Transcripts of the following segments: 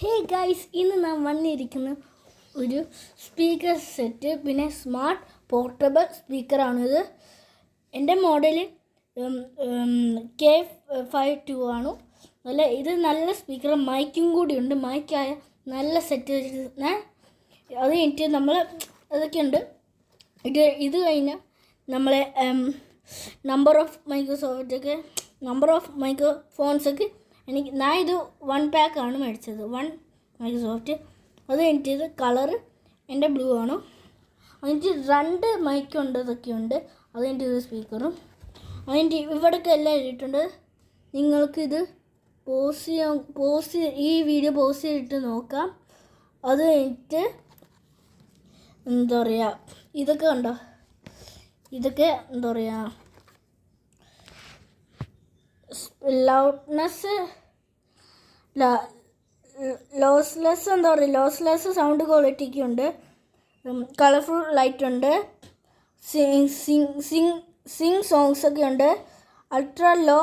Hey guys, ഇന്ന് നാം വന്നിരിക്കുന്ന ഒരു സ്പീക്കർ സെറ്റ്, പിന്നെ സ്മാർട്ട് പോർട്ടബിൾ സ്പീക്കറാണിത്. എൻ്റെ മോഡൽ K52 ആണ്. ഇത് നല്ല സ്പീക്കർ, മൈക്കും കൂടി ഉണ്ട്. മൈക്കായ നല്ല സെറ്റ്. അത് കഴിഞ്ഞിട്ട് നമ്മൾ അതൊക്കെയുണ്ട്. ഇത് കഴിഞ്ഞാൽ നമ്മളെ നമ്പർ ഓഫ് മൈക്രോഫോൺസൊക്കെ ഞാൻ ഇത് 1 പാക്കാണ് മേടിച്ചത്, 1 മൈക്രോസോഫ്റ്റ്. അത് കഴിഞ്ഞിട്ട് ഇത് കളറ് എൻ്റെ ബ്ലൂ ആണ്. അതിൻ്റെ 2 മൈക്കുണ്ട്, ഇതൊക്കെയുണ്ട്. അത് കഴിഞ്ഞിട്ട് ഇത് സ്പീക്കറും. അതിൻ്റെ ഇവിടെയൊക്കെ എല്ലാം എഴുതിയിട്ടുണ്ട്. നിങ്ങൾക്കിത് ഈ വീഡിയോ പോസ് ചെയ്തിട്ട് നോക്കാം. അത് കഴിഞ്ഞിട്ട് എന്താ പറയുക, ഇതൊക്കെ കണ്ടോ, ഇതൊക്കെ എന്താ പറയുക, ലോസ്ലെസ് സൗണ്ട് ക്വാളിറ്റിക്ക് ഉണ്ട്. കളർഫുൾ ലൈറ്റ് ഉണ്ട്. സിങ് സോങ്സ് ഒക്കെ ഉണ്ട്. അൾട്രാ ലോ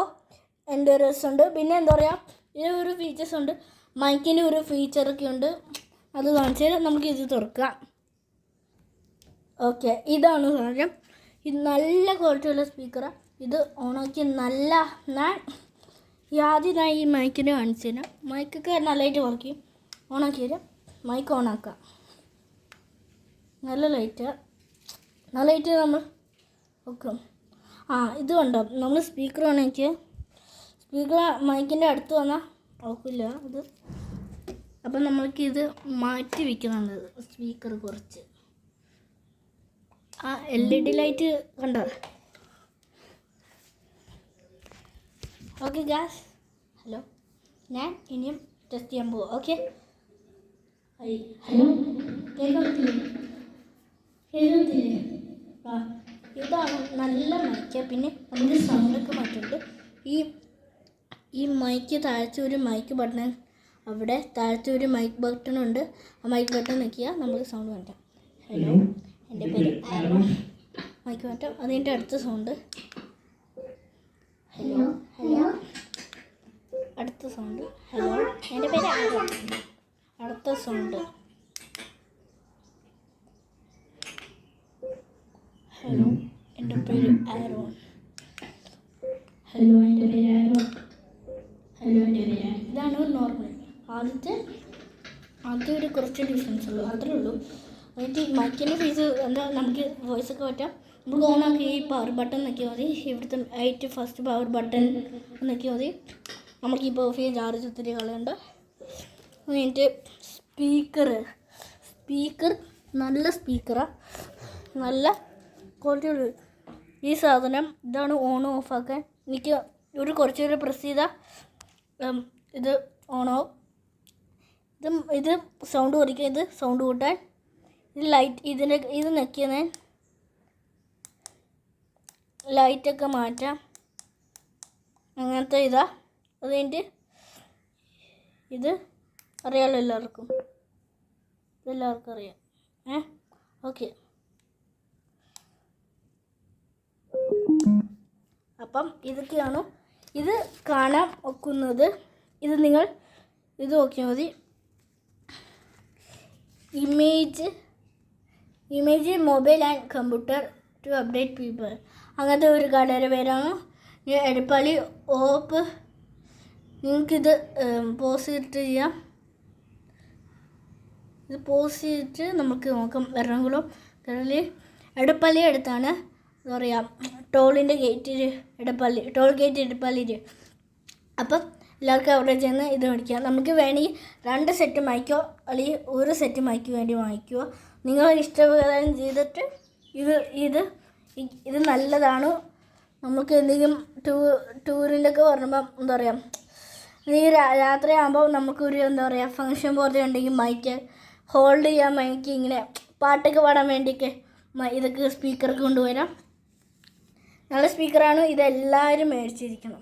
എൻഡറസ് ഉണ്ട്. പിന്നെ എന്താ പറയുക, ഇതിനൊരു ഫീച്ചേഴ്സ് ഉണ്ട്. മൈക്കിന് ഒരു ഫീച്ചറൊക്കെ ഉണ്ട്. അത് കാണിച്ചാൽ നമുക്ക് ഇത് തുറക്കാം. ഓക്കെ, ഇതാണ് സാധനം. ഇത് നല്ല ക്വാളിറ്റിയുള്ള സ്പീക്കറാണ്. ഇത് ഓണാക്കി ആദ്യം ഈ മൈക്കിനെ കാണിച്ചു തരാം. മൈക്കൊക്കെ നല്ലതായിട്ട് വർക്ക് ചെയ്യും. ഓണാക്കി തരാം. മൈക്ക് ഓണാക്കാം. നല്ല ലൈറ്റ് നമ്മൾ ഓക്കെ. ഇത് കണ്ടോ, നമ്മൾ സ്പീക്കർ ഓണാക്കിയ സ്പീക്കർ മൈക്കിൻ്റെ അടുത്ത് വന്നാൽ നോക്കില്ല ഇത്. അപ്പം നമ്മൾക്കിത് മാറ്റി വയ്ക്കുന്നുണ്ട്, സ്പീക്കർ കുറച്ച്. LED ലൈറ്റ് കണ്ടോ. ഓക്കെ ഗാസ്, ഹലോ, ഞാൻ ഇനിയും ടെസ്റ്റ് ചെയ്യാൻ പോവാം. ഓക്കെ, ഹലോ, കേൾക്കത്തില്ലേ? ഇതാണ് നല്ല മൈക്ക്. പിന്നെ നമുക്ക് സൗണ്ടൊക്കെ മാറ്റുന്നുണ്ട്. ഈ മൈക്ക് താഴത്തെ ഒരു മൈക്ക് ബട്ടൺ, അവിടെ താഴത്തെ ഒരു മൈക്ക് ബട്ടണുണ്ട്. ആ മൈക്ക് ബട്ടൺ നോക്കിയാൽ നമുക്ക് സൗണ്ട് മാറ്റാം. ഹലോ, എൻ്റെ പേര് ആരോൺ. മൈക്ക് മാറ്റാം. അതിൻ്റെ അടുത്ത സൗണ്ട്, ഹലോ, അടുത്ത സൗണ്ട്, ഹലോ, എൻ്റെ പേര് ആരോൺ. അടുത്ത സൗണ്ട്, ഹലോ, എൻ്റെ പേര് ആരോൺ. ഹലോ, എൻ്റെ പേര് ആരോൺ. ഹലോ, എൻ്റെ പേര് ആരോൺ. ഇതാണ് നോർമൽ. ആദ്യത്തെ ഒരു കുറച്ച് ഡിഫറൻസ് ഉള്ളൂ, അത്രേ ഉള്ളൂ. എന്നിട്ട് മൈക്കിൻ്റെ ഫീസ് എന്താ, നമുക്ക് വോയിസൊക്കെ പറ്റാം. നമുക്ക് ഓണാക്കി ഈ പവർ ബട്ടൺ നോക്കിയാൽ മതി. ഇവിടുത്തെ ഫസ്റ്റ് പവർ ബട്ടൺ നോക്കിയാൽ മതി. നമുക്കിപ്പോൾ ഓഫ് ചെയ്യാൻ ചാർജ് ഒത്തിരി കളയുണ്ട്. എന്നിട്ട് സ്പീക്കർ നല്ല സ്പീക്കറാണ്, നല്ല ക്വാളിറ്റി ഉള്ളത്. ഈ സാധനം ഇതാണ് ഓണും ഓഫാക്കാൻ. എനിക്ക് കുറച്ച് നേരം പ്രസ് ചെയ്താൽ ഇത് ഓണാവും. ഇത് സൗണ്ട് കുറയ്ക്കുക, ഇത് സൗണ്ട് കൂട്ടാൻ. ഇത് ലൈറ്റ്, ഇത് ഞെക്കിയാൽ ലൈറ്റൊക്കെ മാറ്റാം. അങ്ങനത്തെ അത് കഴിഞ്ഞിട്ട് ഇത് അറിയാമല്ലോ എല്ലാവർക്കും, ഇതെല്ലാവർക്കും അറിയാം. ഓക്കെ, അപ്പം ഇതൊക്കെയാണ് ഇത് കാണാൻ ഒക്കുന്നത്. ഇത് നിങ്ങൾ ഇത് നോക്കിയാൽ മതി. Image mobile and computer to update people, അങ്ങനത്തെ ഒരു കടയുടെ പേരാണ്. എടപ്പാളി ഓപ്പ്. നിങ്ങൾക്കിത് പോസ് ചെയ്തിട്ട് ചെയ്യാം. ഇത് പോസ് ചെയ്തിട്ട് നമുക്ക് നോക്കാം. എറണാകുളം എടപ്പള്ളി അടുത്താണ്. എന്താ പറയുക, ടോൾ ഗേറ്റ് എടപ്പള്ളി. അപ്പം എല്ലാവർക്കും അവിടെ ചെന്ന് ഇത് മേടിക്കാം. നമുക്ക് വേണമെങ്കിൽ 2 സെറ്റ് മൈക്കോ അല്ലെങ്കിൽ 1 സെറ്റ് മൈക്ക് വേണ്ടി വാങ്ങിക്കുക. നിങ്ങൾ ഇഷ്ടപ്രകാരം ചെയ്തിട്ട് ഇത് നല്ലതാണ്. നമുക്ക് എന്തെങ്കിലും ടൂറിൻ്റെയൊക്കെ പറയുമ്പം എന്താ പറയുക, രാത്രിയാകുമ്പോൾ നമുക്കൊരു എന്താ പറയുക ഫങ്ഷൻ പോലെ ഉണ്ടെങ്കിൽ മൈക്ക് ഹോൾഡ് ചെയ്യാൻ, മൈക്ക് ഇങ്ങനെ പാട്ടൊക്കെ പാടാൻ വേണ്ടിയൊക്കെ ഇതൊക്കെ സ്പീക്കറൊക്കെ കൊണ്ടുവരാം. നല്ല സ്പീക്കറാണ്. ഇതെല്ലാവരും മേടിച്ചിരിക്കണം.